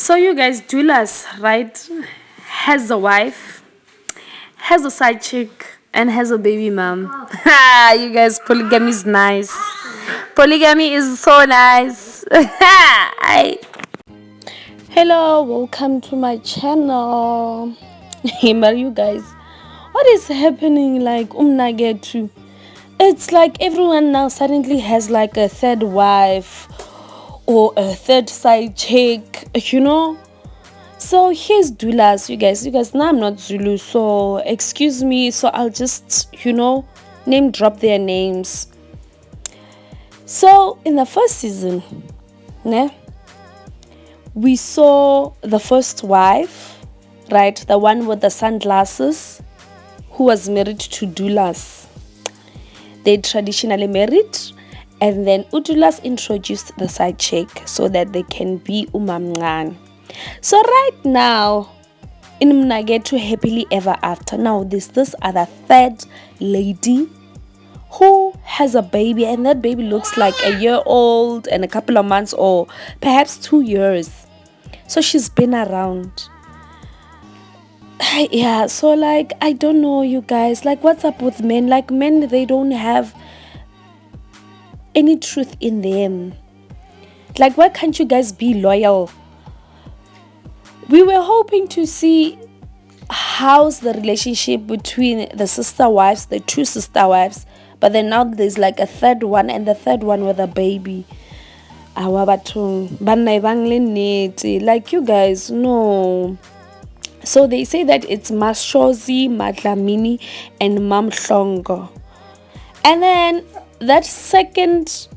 So you guys, Dulas, right, has a wife, has a side chick, and has a baby mom. Ha! You guys, polygamy is nice. Polygamy is so nice. Hello, welcome to my channel. But you guys, what is happening? Like Mnakwethu, it's like everyone now suddenly has like a third wife or a third side chick, So here's Dulas, you guys. Now I'm not Zulu, so excuse me. So I'll just, name drop their names. So in the first season, we saw the first wife, right? The one with the sunglasses, who was married to Dulas. They traditionally married, and then Dulas introduced the side chick so that they can be umamncane. So right now, in Mnakwethu Happily Ever After, now there's this other third lady who has a baby, and that baby looks like a year old and a couple of months, or perhaps 2 years. So she's been around. Yeah, so like, I don't know, you guys, like, what's up with men? Like, men, they don't have any truth in them. Like, why can't you guys be loyal? We were hoping to see how's the relationship between the sister wives, the two sister wives, but then now there's like a third one, and the third one with a baby. Like, you guys, no. So they say that it's Mashozi, Madlamini, and MAHLONGO. And then that second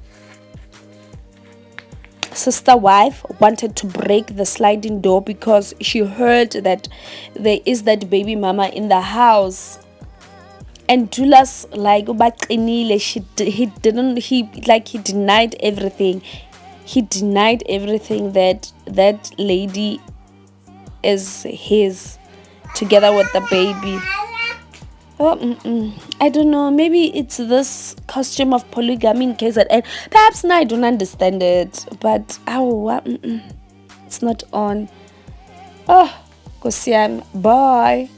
sister wife wanted to break the sliding door because she heard that there is that baby mama in the house. And Dulas, like, he denied everything. He denied everything that that lady is his, together with the baby. I don't know. Maybe it's this costume of polygamy in KZN. Perhaps now I don't understand it, but it's not on. Oh, Kosiam, bye.